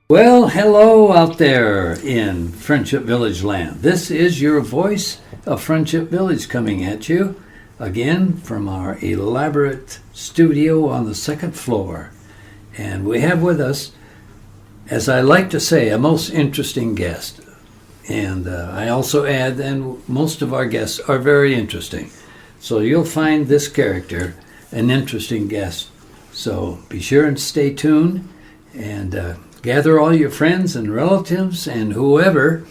Well, hello out there in Friendship Village land. This is your voice of Friendship Village coming at you again from our elaborate studio on the second floor. And we have with us, as I like to say, a most interesting guest. And I also add that most of our guests are very interesting. So you'll find this character an interesting guest. So be sure and stay tuned and gather all your friends and relatives and whoever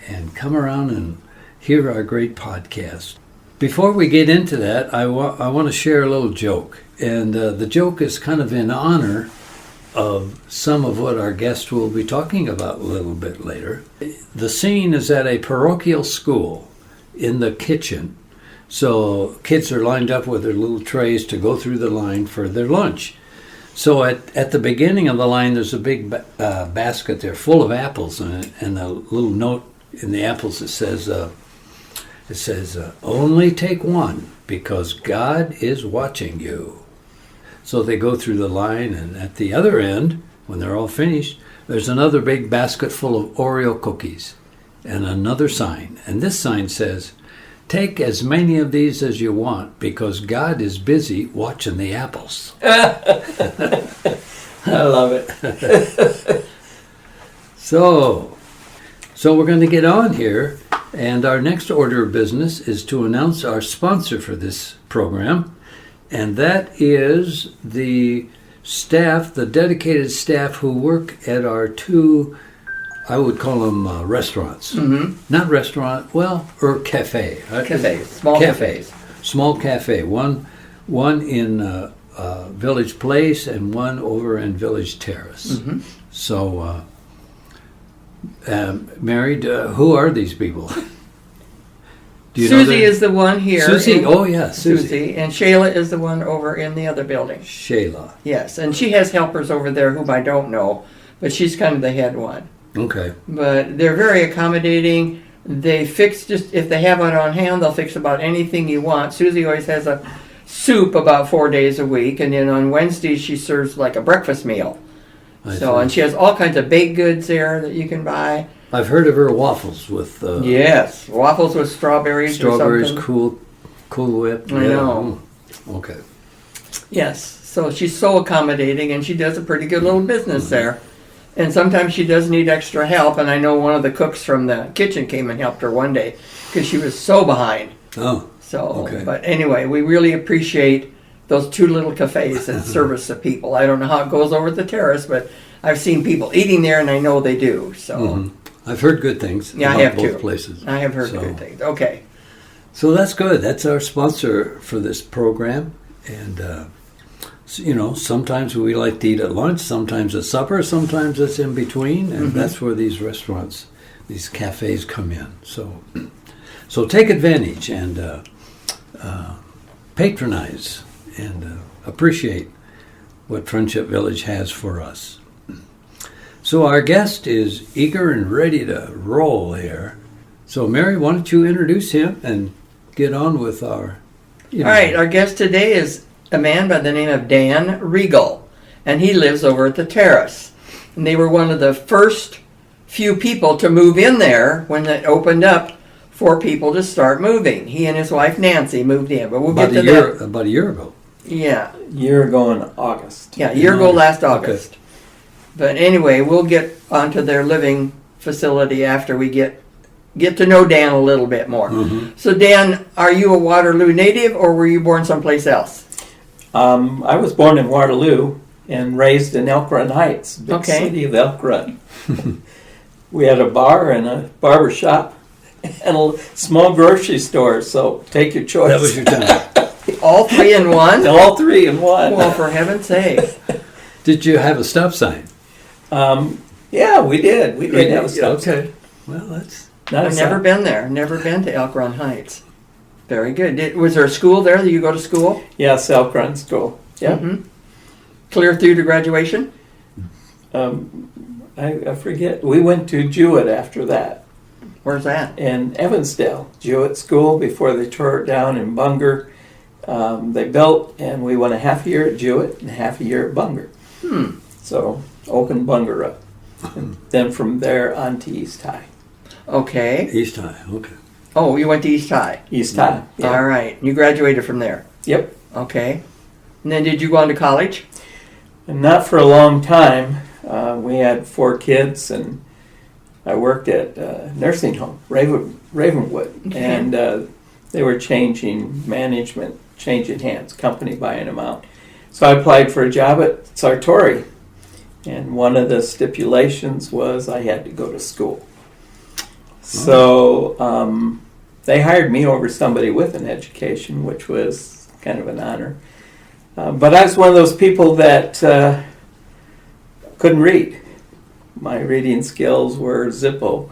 and come around and hear our great podcast. Before we get into that, I want to share a little joke. And the joke is kind of in honor of some of what our guest will be talking about a little bit later. The scene is at a parochial school in the kitchen. So kids are lined up with their little trays to go through the line for their lunch. So at the beginning of the line, there's a big basket there full of apples, and a little note in the apples that says, only take one because God is watching you. So they go through the line, and at the other end, when they're all finished, there's another big basket full of Oreo cookies and another sign. And this sign says, take as many of these as you want because God is busy watching the apples. I love it. So we're going to get on here, and our next order of business is to announce our sponsor for this program, and that is the staff, the dedicated staff who work at our two, I would call them restaurants. Mm-hmm. Not restaurant, or cafe. Cafes, small cafes. Small cafe. One in Village Place and one over in Village Terrace. Mm-hmm. So, Mary, who are these people? Susie is the one here. Susie, Susie. And Shayla is the one over in the other building. Shayla. Yes, and she has helpers over there whom I don't know, but she's kind of the head one. Okay. But they're very accommodating. They fix just, if they have it on hand, they'll fix about anything you want. Susie always has a soup about 4 days a week, and then on Wednesdays she serves like a breakfast meal. And she has all kinds of baked goods there that you can buy. I've heard of her waffles with... yes, waffles with strawberries Strawberries, or something. Cool Whip. I know. Okay. Yes, so she's so accommodating, and she does a pretty good little business there. And sometimes she does need extra help, and I know one of the cooks from the kitchen came and helped her one day because she was so behind. Oh, so, okay. But anyway, we really appreciate those two little cafes that service the people. I don't know how it goes over at the terrace, but I've seen people eating there, and I know they do. So I've heard good things about both places. I have heard good things. Okay. So that's good. That's our sponsor for this program. And, sometimes we like to eat at lunch, sometimes at supper, sometimes it's in between. And that's where these restaurants, these cafes come in. So take advantage and patronize and appreciate what Friendship Village has for us. So our guest is eager and ready to roll here. So Mary, why don't you introduce him and get on with our... All right, our guest today is a man by the name of Dan Rigel, and he lives over at the Terrace. And they were one of the first few people to move in there when it opened up for people to start moving. He and his wife Nancy moved in, but we'll get to that. About a year ago. Yeah. A year ago in August. Yeah, a year ago last August. Okay. But anyway, we'll get onto their living facility after we get to know Dan a little bit more. Mm-hmm. So Dan, are you a Waterloo native or were you born someplace else? I was born in Waterloo and raised in Elk Run Heights, big city of Elk Run. We had a bar and a barber shop and a small grocery store, so take your choice. That was your time. All three in one? All three in one. Well, for heaven's sake. Did you have a stop sign? Yeah, we did. We did have a stop sign. Okay. Well, that's... I've never been there. Never been to Elk Run Heights. Very good. Was there a school there that you go to school? Yes, Elk Run School. Yeah. Mm-hmm. Clear through to graduation? I forget. We went to Jewett after that. Where's that? in Evansdale, Jewett School, before they tore it down in Bunger. They built, and we went a half a year at Jewett and half a year at Bunger. So opened Bunger up. And then from there on to East High. Okay. East High, okay. Oh, you went to East High. East High. Yeah. All right. You graduated from there. Yep. Okay. And then did you go on to college? And not for a long time. We had 4 kids, and I worked at a nursing home, Ravenwood, Okay. and they were changing management, changing hands, company buying them out. So I applied for a job at Sartori, and one of the stipulations was I had to go to school. So they hired me over somebody with an education, which was kind of an honor. But I was one of those people that couldn't read. My reading skills were Zippo.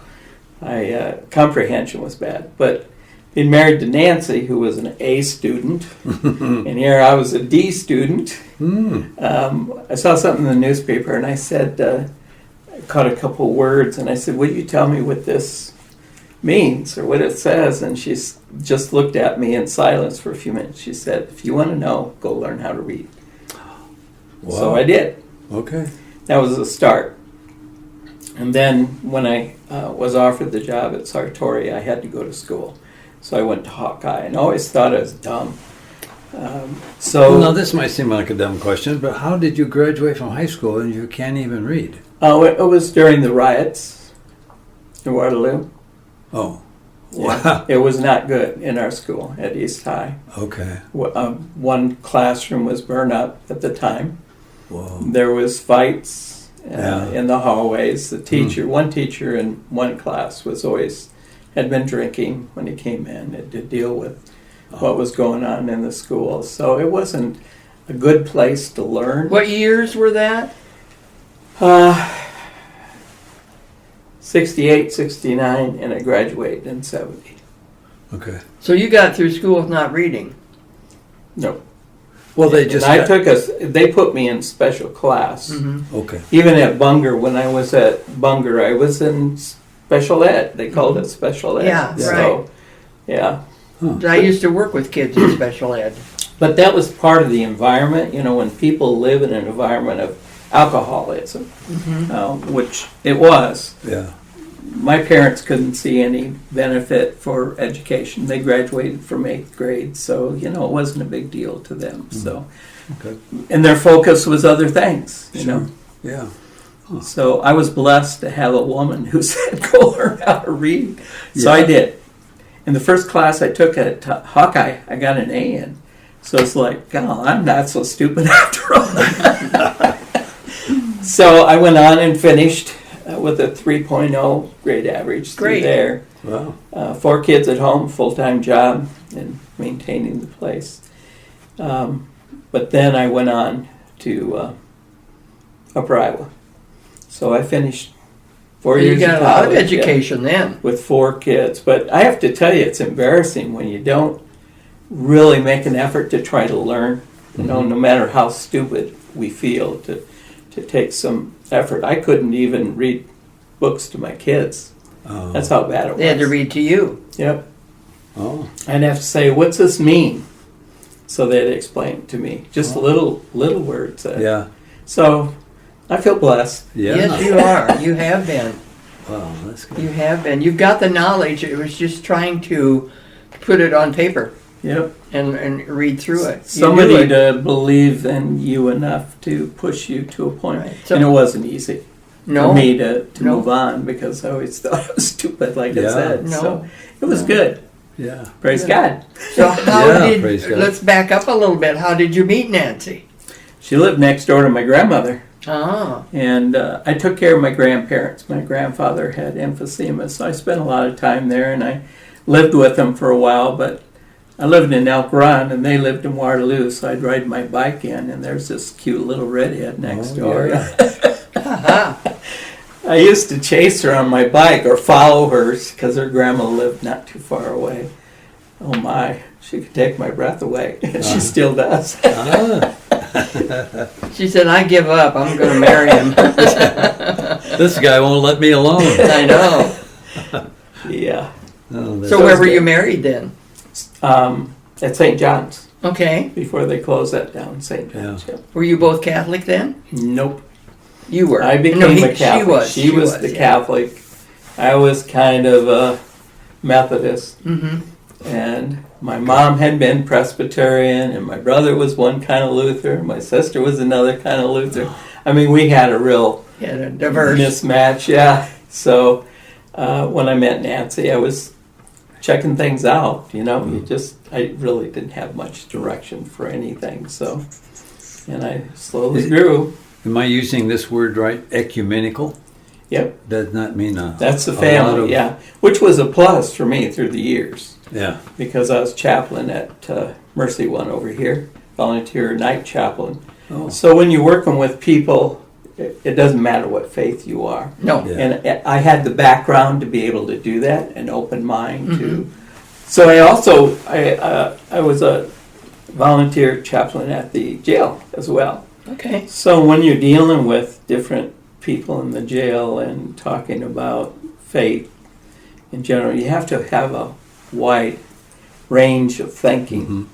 Comprehension was bad. But being married to Nancy, who was an A student, and here I was a D student, I saw something in the newspaper, and I said, I caught a couple words, and I said, will you tell me what this means or what it says? And she just looked at me in silence for a few minutes. She said, if you want to know, go learn how to read. Wow. So I did. Okay. That was the start. And then when I was offered the job at Sartori, I had to go to school. So I went to Hawkeye, and always thought I was dumb. Well, now this might seem like a dumb question, but how did you graduate from high school and you can't even read? It was during the riots in Waterloo. Oh, Yeah. wow. It was not good in our school at East High. Okay. One classroom was burned up at the time. Whoa. There was fights Yeah. in the hallways. The teacher, one teacher in one class had been drinking when he came in and to deal with what was going on in the school. So it wasn't a good place to learn. What years were that? 68, 69, and I graduated in 70. Okay. So you got through school with not reading. No. Well, they just. They put me in special class. Okay. Even at Bunger, when I was at Bunger, I was in special ed. They called it special ed. Yeah, so, right. Yeah. I used to work with kids in special ed. But that was part of the environment, when people live in an environment of alcoholism, which it was. Yeah. My parents couldn't see any benefit for education. They graduated from 8th grade, so, it wasn't a big deal to them. So, Okay. and their focus was other things, you know. Yeah. So I was blessed to have a woman who said, go learn how to read. So I did. In the first class I took at Hawkeye, I got an A in. So it's like, oh, I'm not so stupid after all. So I went on and finished with a 3.0 grade average through Great. there. Wow. 4 kids at home, full-time job, and maintaining the place. But then I went on to Upper Iowa. So I finished 4 years You got of a lot of college, education then. with 4 kids. But I have to tell you, it's embarrassing when you don't really make an effort to try to learn, no matter how stupid we feel, to take some effort. I couldn't even read books to my kids. Oh. That's how bad it was. They had to read to you. Yep. Oh. I'd have to say, what's this mean? So they'd explain it to me. Just little words. Yeah. So I feel blessed. Yeah. Yes, you are. You have been. Wow, that's good. You have been. You've got the knowledge. It was just trying to put it on paper Yep. and read through it. You Somebody knew it. to believe in you enough to push you to a point. Right. So- And it wasn't easy No. for me to No. move on, because I always thought I was stupid, like I Yeah. said. No. So it was good. Yeah. Praise God. So how Yeah, praise God. let's back up a little bit. How did you meet Nancy? She lived next door to my grandmother. Ah, And I took care of my grandparents. My grandfather had emphysema, so I spent a lot of time there, and I lived with them for a while. But I lived in Elk Run, and they lived in Waterloo, so I'd ride my bike in, and there's this cute little redhead next door. aha. I used to chase her on my bike or follow her because her grandma lived not too far away. Oh my, she could take my breath away, and she still does. Ah. She said, "I give up. I'm going to marry him." This guy won't let me alone. I know. Yeah. Oh, So where were you married then? At St. John's, Okay. before they closed that down, St. John's. Yeah. Yep. Were you both Catholic then? Nope. You were. I became No, a Catholic. She was the yeah. Catholic. I was kind of a Methodist. Mm-hmm. And my mom had been Presbyterian, and my brother was one kind of Luther. My sister was another kind of Luther. I mean, we had a real Yeah, diverse. mismatch, yeah. So when I met Nancy, I was checking things out. You know, I really didn't have much direction for anything. So, and I slowly grew. Am I using this word right? Ecumenical? Yep, Does not mean a. that's the a lot family. of- Yeah, which was a plus for me through the years. Yeah. Because I was chaplain at Mercy One over here, volunteer night chaplain. Oh. So when you're working with people, it doesn't matter what faith you are. No. Yeah. And I had the background to be able to do that, an open mind to. So I also I was a volunteer chaplain at the jail as well. Okay. So when you're dealing with different people in the jail and talking about faith in general, you have to have a wide range of thinking.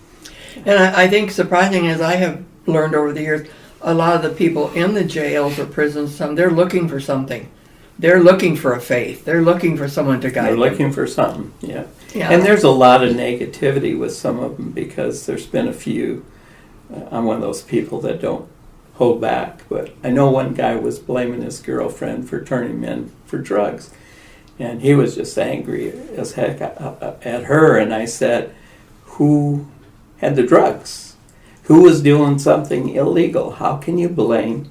And I think surprising as I have learned over the years, a lot of the people in the jails or prisons, they're looking for something. They're looking for a faith. They're looking for someone to guide They're them. looking for something, yeah. Yeah. And there's a lot of negativity with some of them because there's been a few. I'm one of those people that don't hold back. But I know one guy was blaming his girlfriend for turning him in for drugs. And he was just angry as heck at her. And I said, who had the drugs? Who was doing something illegal? How can you blame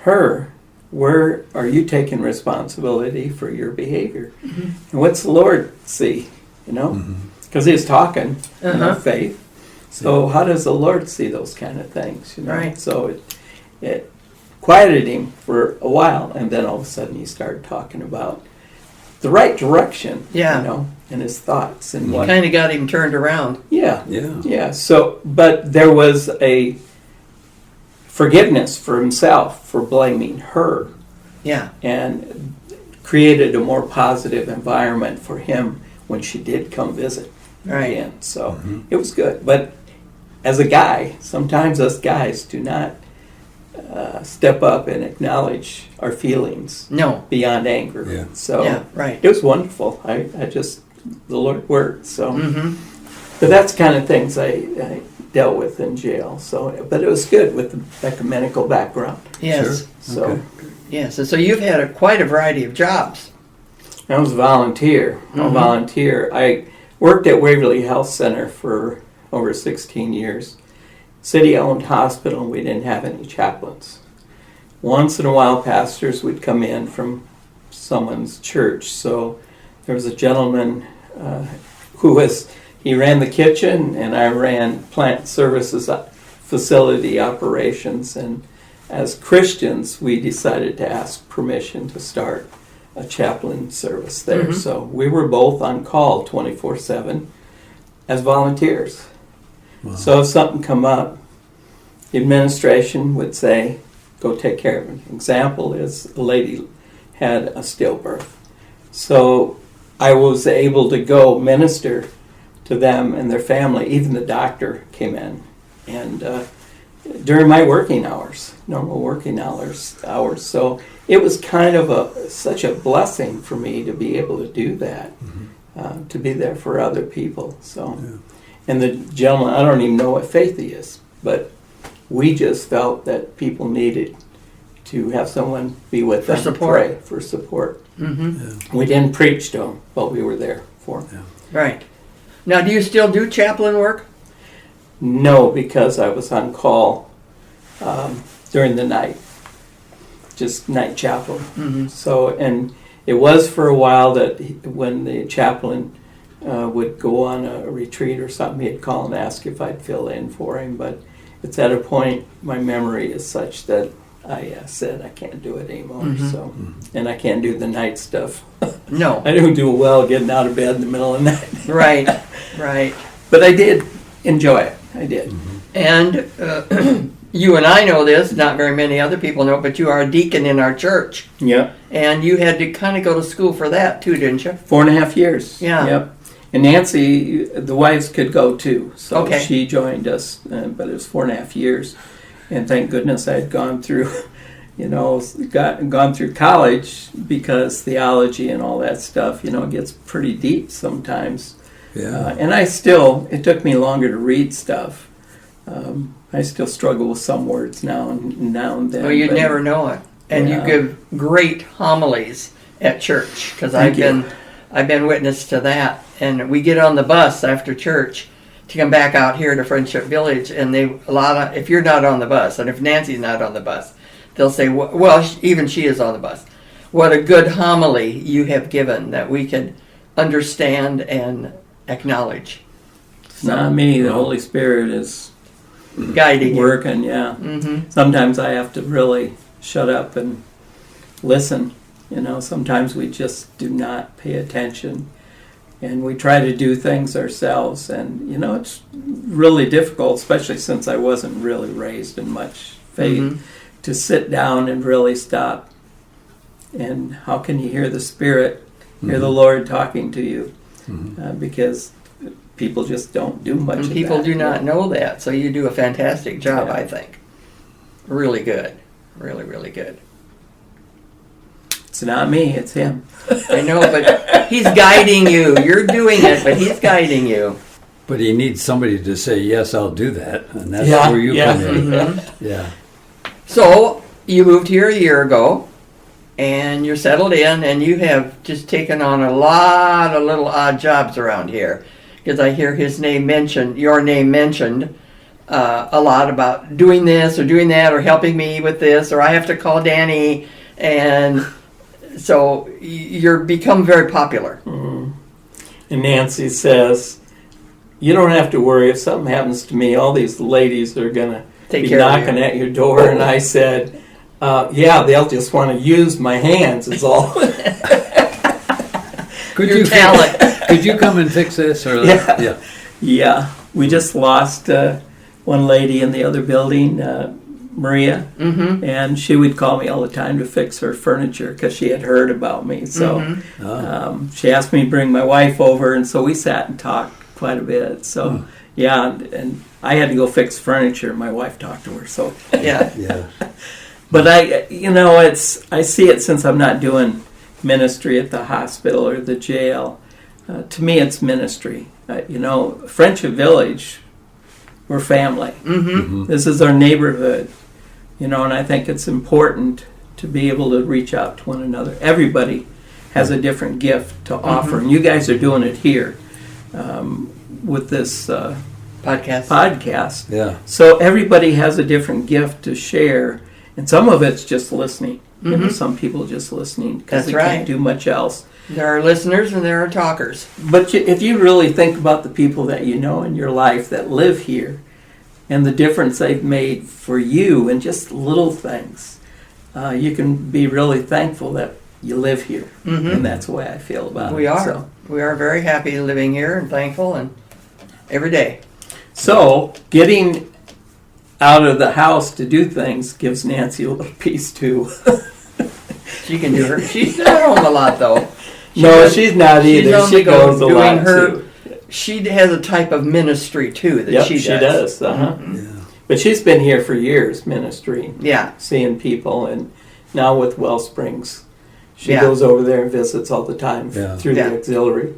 her? Where are you taking responsibility for your behavior? And what's the Lord see? You know? Because he's talking, you know, faith. So how does the Lord see those kind of things? You know? Right. So it quieted him for a while. And then all of a sudden he started talking about the right direction, Yeah. you know, and his thoughts and what. Kind of got him turned around. Yeah. Yeah. So, but there was a forgiveness for himself for blaming her, Yeah. and created a more positive environment for him when she did come visit Right. again. So it was good. But as a guy, sometimes us guys do not step up and acknowledge our feelings No. beyond anger. Yeah. So Yeah. Right. it was wonderful. I just, the Lord worked. So, Mm-hmm. but that's kind of things I dealt with in jail. So, but it was good with the ecumenical background. Yes. Sure. So Okay. Yes. And so you've had quite a variety of jobs. I was a volunteer. I worked at Waverly Health Center for over 16 years. City-owned hospital. We didn't have any chaplains. Once in a while, pastors would come in from someone's church. So there was a gentleman he ran the kitchen, and I ran plant services facility operations. And as Christians, we decided to ask permission to start a chaplain service there. So we were both on call 24/7 as volunteers. Wow. So if something come up, the administration would say, go take care of it. Example is a lady had a stillbirth. So I was able to go minister to them and their family. Even the doctor came in. And during my working hours, normal working hours. So it was kind of such a blessing for me to be able to do that, to be there for other people. So. Yeah. And the gentleman, I don't even know what faith he is, but we just felt that people needed to have someone be with them, support. pray for support. Mm-hmm. We didn't preach to them, but we were there for them. Right. Now, do you still do chaplain work? No, because I was on call during the night, just night chaplain. Mm-hmm. So, and it was for a while that when the chaplain would go on a retreat or something, he'd call and ask if I'd fill in for him. But it's at a point, my memory is such that I said I can't do it anymore. So, and I can't do the night stuff. No. I don't do well getting out of bed in the middle of the night. Right. Right. But I did enjoy it. I did. And you and I know this, not very many other people know, but you are a deacon in our church. Yep. And you had to kind of go to school for that too, didn't you? 4.5 years. Yeah. Yep. And Nancy, the wives could go too, so Okay. she joined us, but it was 4.5 years. And thank goodness I had gone through, gone through college, because theology and all that stuff, gets pretty deep sometimes. Yeah. And it took me longer to read stuff. I still struggle with some words now and then. Well, you'd never know it. And Yeah. you give great homilies at church, because Thank you. I've been witness to that. And we get on the bus after church to come back out here to Friendship Village, and if you're not on the bus, and if Nancy's not on the bus, they'll say, well, even she is on the bus. What a good homily you have given that we can understand and acknowledge. It's not me. The Holy Spirit is Guiding you. working, yeah. Mm-hmm. Sometimes I have to really shut up and listen. Sometimes we just do not pay attention. And we try to do things ourselves. And, it's really difficult, especially since I wasn't really raised in much faith, to sit down and really stop. And how can you hear the Spirit, hear the Lord talking to you? Because people just don't do much of that. People do not know that, so you do a fantastic job, Yeah. I think. Really good. Really, really good. It's not me, it's him. I know, but he's guiding you. You're doing it, but he's guiding you. But he needs somebody to say, yes, I'll do that. And that's Yeah, where you yeah. come in. Mm-hmm. Yeah. So, you moved here a year ago, and you're settled in, and you have just taken on a lot of little odd jobs around here. Because I hear your name mentioned a lot about doing this or doing that or helping me with this, or I have to call Danny, and so you're become very popular. And Nancy says, you don't have to worry if something happens to me. All these ladies are going to Take be care of knocking you. at your door. And I said, yeah, they'll just want to use my hands is all. Your talent. Could you come and fix this? Or Yeah. Yeah, we just lost one lady in the other building, Maria, and she would call me all the time to fix her furniture because she had heard about me. So she asked me to bring my wife over, and so we sat and talked quite a bit. So yeah, and I had to go fix furniture. My wife talked to her. So Yeah. Yeah. but I see it since I'm not doing ministry at the hospital or the jail. To me, it's ministry. Friendship Village, we're family. This is our neighborhood, and I think it's important to be able to reach out to one another. Everybody has a different gift to offer, and you guys are doing it here with this Podcast. Yeah. So everybody has a different gift to share, and some of it's just listening. Some people just listening because That's they right. can't do much else. There are listeners and there are talkers. But if you really think about the people that you know in your life that live here and the difference they've made for you and just little things, you can be really thankful that you live here. And that's the way I feel about We it. are. We are very happy living here and thankful and every day. So getting out of the house to do things gives Nancy a little peace too. She can do her. She's not home a lot though. She's not either. only She goes a doing lot her. too. She has a type of ministry too that Yep, she does. she does. Yeah. But she's been here for years ministering, Yeah. seeing people, and now with Wellsprings, she Yeah. goes over there and visits all the time Yeah. through Yeah. the auxiliary.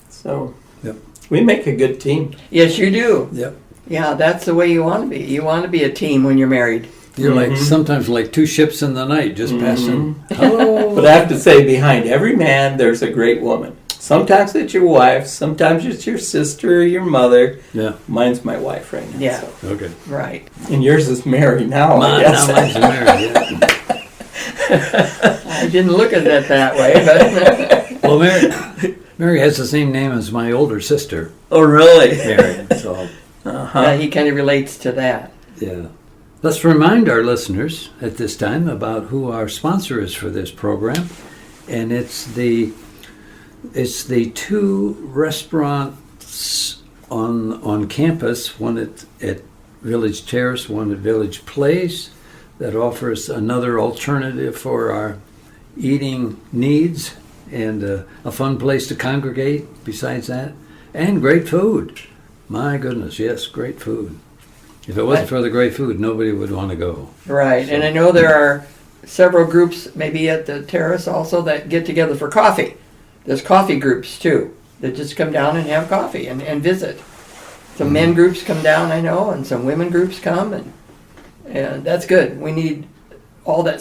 So Yep. we make a good team. Yes, you do. Yep. Yeah, that's the way you want to be. You want to be a team when you're married. You're like sometimes like two ships in the night, just passing. Hello. But I have to say, behind every man, there's a great woman. Sometimes it's your wife, sometimes it's your sister or your mother. Yeah. Mine's my wife right now. Yeah. So. Okay. Right. And yours is Mary now, I guess. Now mine's married. Yeah. I didn't look at it that way, but Well, Mary has the same name as my older sister, Oh, really? Mary. So he kind of relates to that. yeah. Let's remind our listeners at this time about who our sponsor is for this program, and it's the two restaurants on campus, one at Village Terrace, one at Village Place, that offers another alternative for our eating needs and a fun place to congregate besides that. And great food. My goodness, yes, great food. If it wasn't for the great food, nobody would want to go. Right, So- and I know there are several groups maybe at the terrace also that get together for coffee. There's coffee groups too that just come down and have coffee and visit. Some men groups come down, I know, and some women groups come, and that's good. We need all the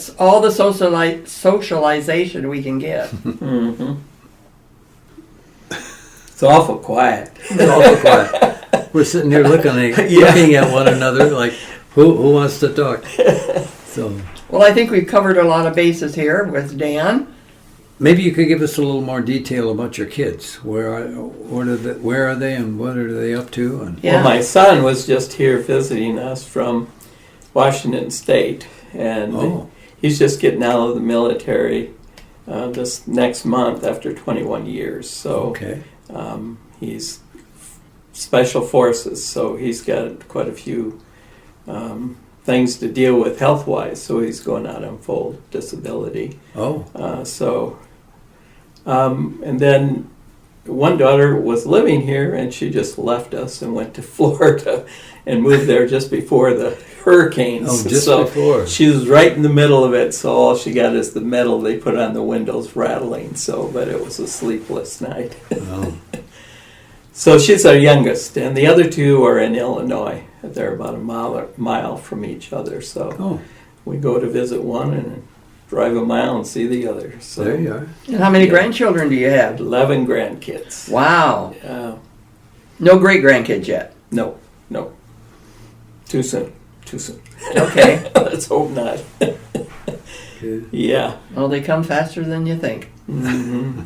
socialization we can get. Mm-hmm. It's awful quiet. It's awful quiet. We're sitting here looking at one another like, who wants to talk? So Well, I think we've covered a lot of bases here with Dan. maybe you could give us a little more detail about your kids. Where are they, and what are they up to? And Yeah. Well, my son was just here visiting us from Washington State, and he's just getting out of the military this next month after 21 years. So okay, he's Special Forces, so he's got quite a few things to deal with health-wise, so he's going out on full disability. And then one daughter was living here, and she just left us and went to Florida and moved there just before the hurricanes. Oh, just before. She was right in the middle of it, so all she got is the metal they put on the windows rattling. But it was a sleepless night. Oh. So she's our youngest, and the other two are in Illinois. They're about a mile from each other, so we go to visit one and drive a mile and see the other. So There you are. And how many grandchildren do you have? 11 grandkids. Wow. No great grandkids yet. No. Too soon. Okay. Let's hope not. Good. Yeah. Well, they come faster than you think. Mm-hmm.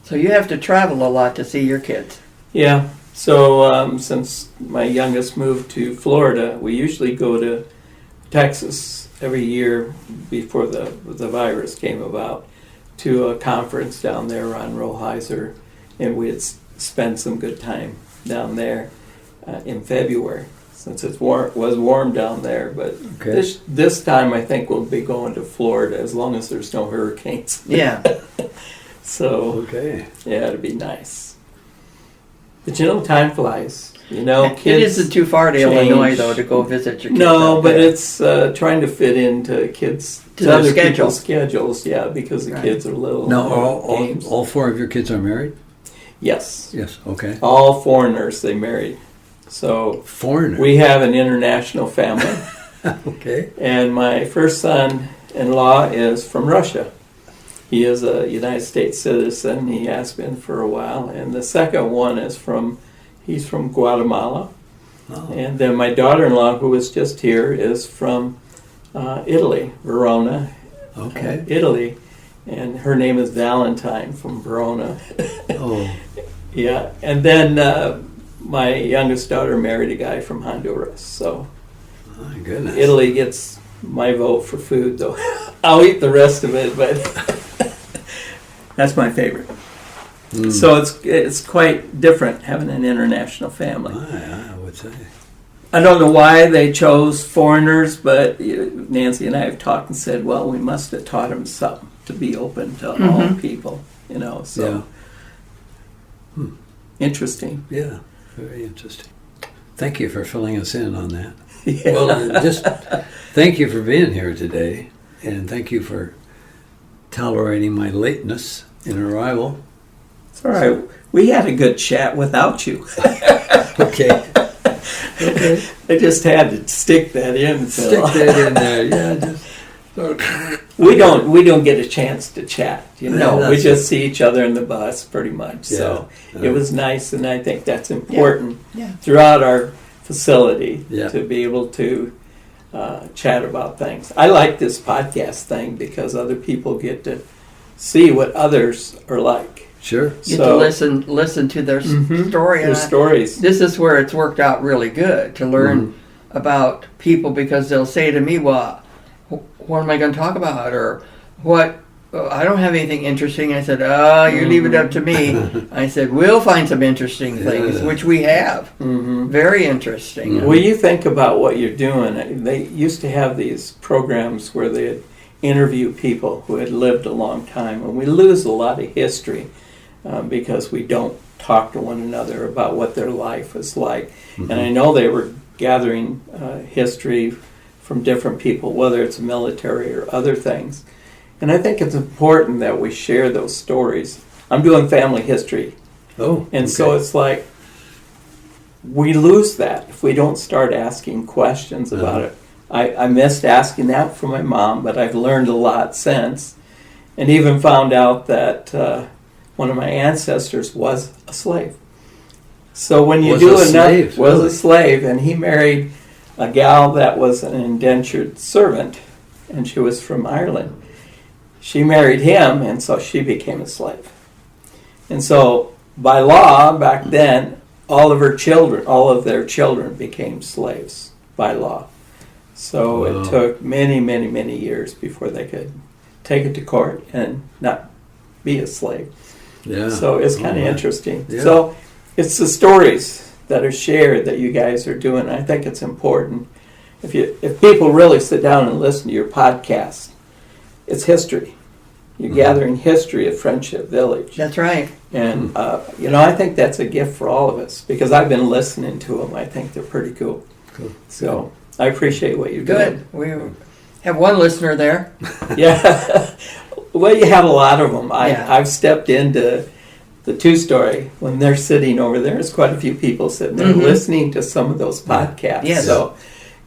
So you have to travel a lot to see your kids. Yeah. So since my youngest moved to Florida, we usually go to Texas every year before the virus came about to a conference down there on Rollheiser, and we'd spend some good time down there in February since it was warm down there. But this time I think we'll be going to Florida as long as there's no hurricanes. Yeah. So Okay. yeah, it'd be nice. But time flies. Kids. It isn't too far to change. Illinois, though, to go visit your kids. No, out but there. it's trying to fit into kids' To their other schedule. people's schedules. Yeah, because the Right. kids are little. Now, games. all four of your kids are married? Yes, Yes. Okay. all foreigners they married. So Foreigner. we have an international family, Okay. and my first son-in-law is from Russia. He is a United States citizen. He has been for a while, and the second one he's from Guatemala. Oh. And then my daughter-in-law, who was just here, is from Italy, Verona, Okay. Italy. And her name is Valentine from Verona. Oh. Yeah. And then my youngest daughter married a guy from Honduras. So My goodness. Italy gets my vote for food, though. I'll eat the rest of it, but that's my favorite. Mm. So it's quite different having an international family. I would say. I don't know why they chose foreigners, but Nancy and I have talked and said, well, we must have taught them something to be open to all people, so interesting. Yeah. Very interesting. Thank you for filling us in on that. Yeah. Well, just thank you for being here today, and thank you for tolerating my lateness in arrival. It's all right. We had a good chat without you. Okay. Okay. I just had to stick that in. Stick that in there. Yeah. We don't get a chance to chat. No, we just see each other in the bus pretty much. Yeah. So it was nice, and I think that's important Yeah. throughout our facility Yeah. to be able to chat about things. I like this podcast thing because other people get to see what others are like. Sure. Get to listen to their story. Their stories. This is where it's worked out really good to learn about people, because they'll say to me, well, what am I going to talk about? Or what "Oh, I don't have anything interesting." I said, "Oh, you leave it up to me." I said, "We'll find some interesting things," which we have. Very interesting. Well, you think about what you're doing. They used to have these programs where they'd interview people who had lived a long time, and we lose a lot of history because we don't talk to one another about what their life was like. And I know they were gathering history from different people, whether it's military or other things. And I think it's important that we share those stories. I'm doing family history. Oh, and so it's like we lose that if we don't start asking questions about it. I missed asking that from my mom, but I've learned a lot since. And even found out that one of my ancestors was a slave. So when you was a slave, and he married a gal that was an indentured servant, and she was from Ireland. She married him, and so she became a slave. And so by law back then, all of their children became slaves by law. So it took many, many, many years before they could take it to court and not be a slave. Yeah. So it's kind of interesting. Yeah. So it's the stories that are shared that you guys are doing. I think it's important. If people really sit down and listen to your podcast, it's history. You're gathering history of Friendship Village. That's right. And, I think that's a gift for all of us because I've been listening to them. I think they're pretty cool. So I appreciate what you're doing. Good. We have one listener there. Yeah. Well, you have a lot of them. I've stepped into the two-story. When they're sitting over there, there's quite a few people sitting there listening to some of those podcasts. Yes. So,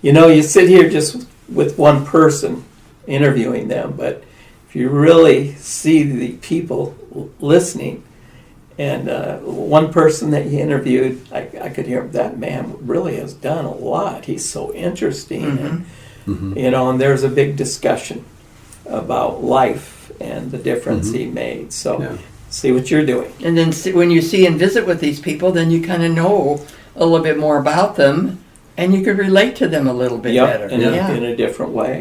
you sit here just with one person interviewing them, but if you really see the people listening, and one person that you interviewed, I could hear that man really has done a lot. He's so interesting, and there's a big discussion about life and the difference he made. So see what you're doing. And then when you see and visit with these people, then you kind of know a little bit more about them, and you can relate to them a little bit better. In a different way.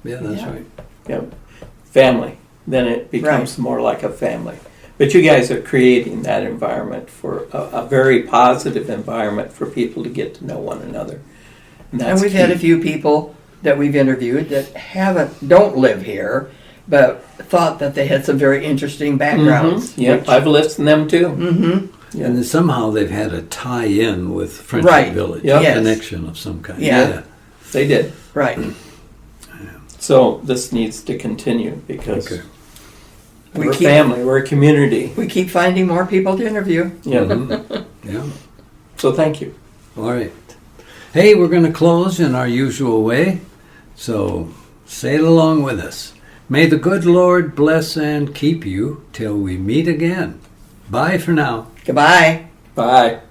Yeah, that's right. Yep. Family. Then it becomes more like a family. But you guys are creating that environment for a very positive environment for people to get to know one another. And we've had a few people that we've interviewed that don't live here, but thought that they had some very interesting backgrounds. Yep, I've listened to them too. And then somehow they've had a tie-in with Friendship Village, a connection of some kind. Yeah, they did. Right. So this needs to continue because we're a keep family, we're a community. We keep finding more people to interview. Yeah. Yeah. So thank you. All right. Hey, we're going to close in our usual way, so say it along with us. May the good Lord bless and keep you till we meet again. Bye for now. Goodbye. Bye.